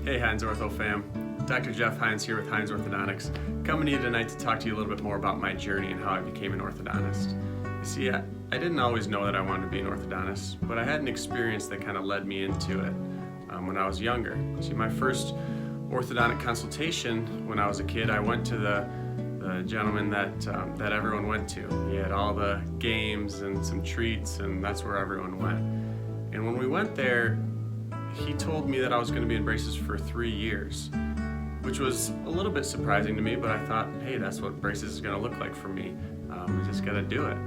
Hey Heinz Ortho fam, Dr. Jeff Heinz here with Heinz Orthodontics, coming to you tonight to talk to you a little bit more about my journey and how I became an orthodontist. You see, I didn't always know that I wanted to be an orthodontist, but I had an experience that kind of led me into it when I was younger. See, my first orthodontic consultation when I was a kid, I went to the gentleman that everyone went to. He had all the games and some treats, and that's where everyone went. And when we went there, he told me that I was going to be in braces for 3 years, which was a little bit surprising to me, but I thought, hey, that's what braces is going to look like for me. We just got to do it.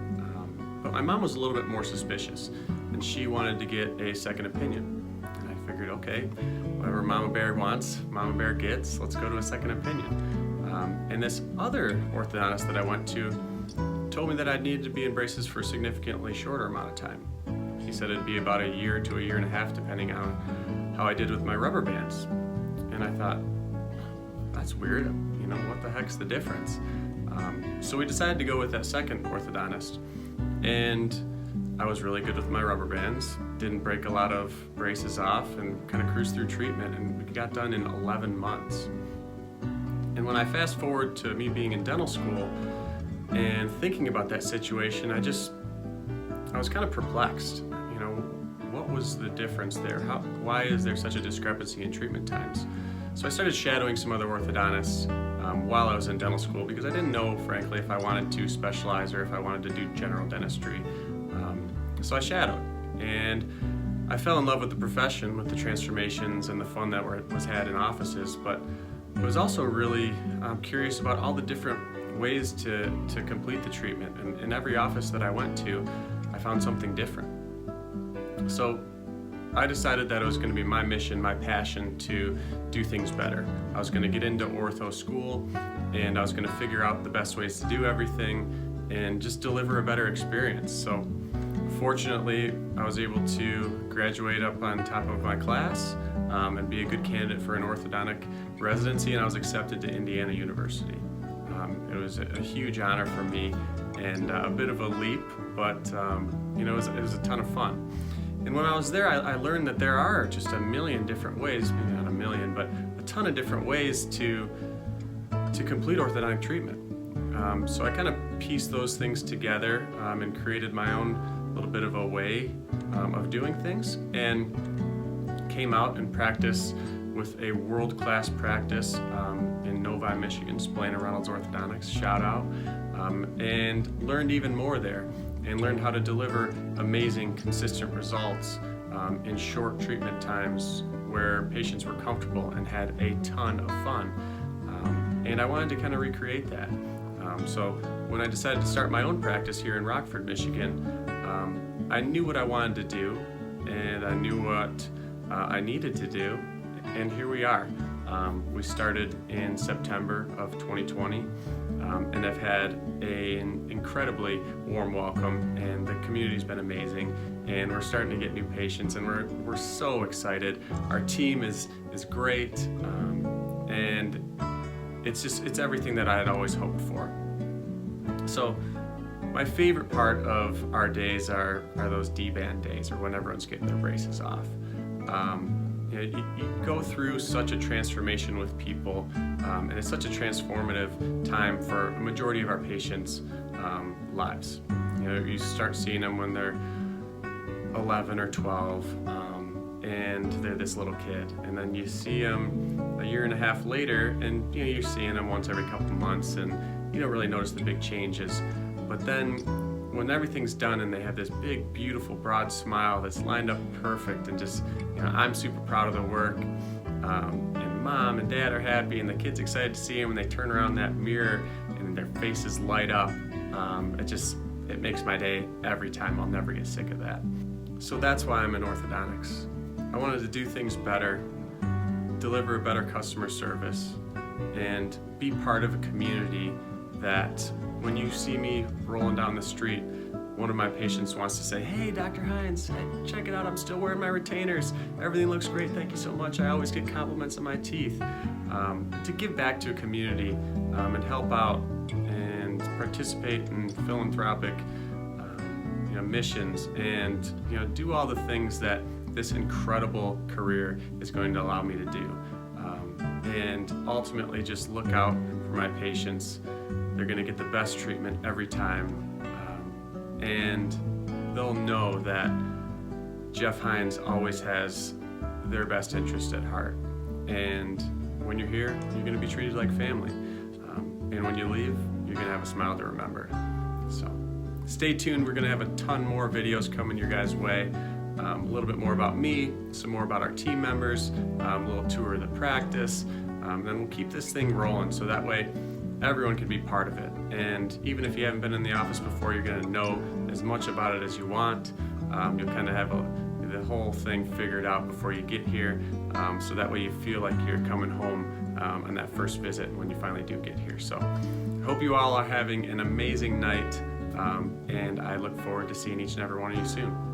But my mom was a little bit more suspicious, and she wanted to get a second opinion. And I figured, okay, whatever Mama Bear wants, Mama Bear gets. Let's go to a second opinion. And this other orthodontist that I went to told me that I'd needed to be in braces for a significantly shorter amount of time. He said it'd be about a year to a year and a half, depending on how I did with my rubber bands. And I thought, that's weird. You know, what the heck's the difference? So we decided to go with that second orthodontist. And I was really good with my rubber bands, didn't break a lot of braces off, and kind of cruised through treatment, and we got done in 11 months. And when I fast forward to me being in dental school and thinking about that situation, I was kind of perplexed. You know, what was the difference there? Why is there such a discrepancy in treatment times? So I started shadowing some other orthodontists while I was in dental school, because I didn't know, frankly, if I wanted to specialize or if I wanted to do general dentistry. So I shadowed, and I fell in love with the profession, with the transformations and the fun that was had in offices, but I was also really curious about all the different ways to complete the treatment. And in every office that I went to, I found something different. So I decided that it was going to be my mission, my passion to do things better. I was going to get into ortho school, and I was going to figure out the best ways to do everything and just deliver a better experience. So fortunately, I was able to graduate up on top of my class and be a good candidate for an orthodontic residency, and I was accepted to Indiana University. It was a huge honor for me and a bit of a leap, but you know, it was a ton of fun. And when I was there, I learned that there are just a million different ways, maybe not a million, but a ton of different ways to complete orthodontic treatment. So I kind of pieced those things together and created my own little bit of a way of doing things, and came out and practiced with a world-class practice in Novi, Michigan, Splain & Reynolds Orthodontics, shout out, and learned even more there, and learned how to deliver amazing, consistent results in short treatment times where patients were comfortable and had a ton of fun. And I wanted to kind of recreate that. So when I decided to start my own practice here in Rockford, Michigan, I knew what I wanted to do, and I knew what I needed to do, and here we are. We started in September of 2020, and I've had an incredibly warm welcome, and the community's been amazing, and we're starting to get new patients, and we're so excited. Our team is great, and it's everything that I had always hoped for. So my favorite part of our days are those D-band days, or when everyone's getting their braces off. You go through such a transformation with people, and it's such a transformative time for a majority of our patients' lives. You know, you start seeing them when they're 11 or 12, and they're this little kid, and then you see them a year and a half later, and you know, you're seeing them once every couple months, and you don't really notice the big changes. But then when everything's done and they have this big, beautiful, broad smile that's lined up perfect, and just, you know, I'm super proud of the work, and mom and dad are happy, and the kid's excited to see them, and they turn around that mirror and their faces light up. It makes my day every time. I'll never get sick of that. So that's why I'm in orthodontics. I wanted to do things better, deliver a better customer service, and be part of a community that when you see me rolling down the street, one of my patients wants to say, "Hey, Dr. Heinz, check it out, I'm still wearing my retainers. Everything looks great, thank you so much. I always get compliments on my teeth." To give back to a community and help out and participate in philanthropic missions, and do all the things that this incredible career is going to allow me to do. and ultimately just look out for my patients. They're going to get the best treatment every time, and they'll know that Jeff Heinz always has their best interest at heart. And when you're here, you're going to be treated like family. And when you leave, you're going to have a smile to remember. So stay tuned. We're going to have a ton more videos coming your guys' way. A little bit more about me, some more about our team members, a little tour of the practice. Then we'll keep this thing rolling so that way everyone can be part of it. And even if you haven't been in the office before, you're going to know as much about it as you want. You'll kind of have the whole thing figured out before you get here, so that way you feel like you're coming home on that first visit when you finally do get here. So I hope you all are having an amazing night, and I look forward to seeing each and every one of you soon.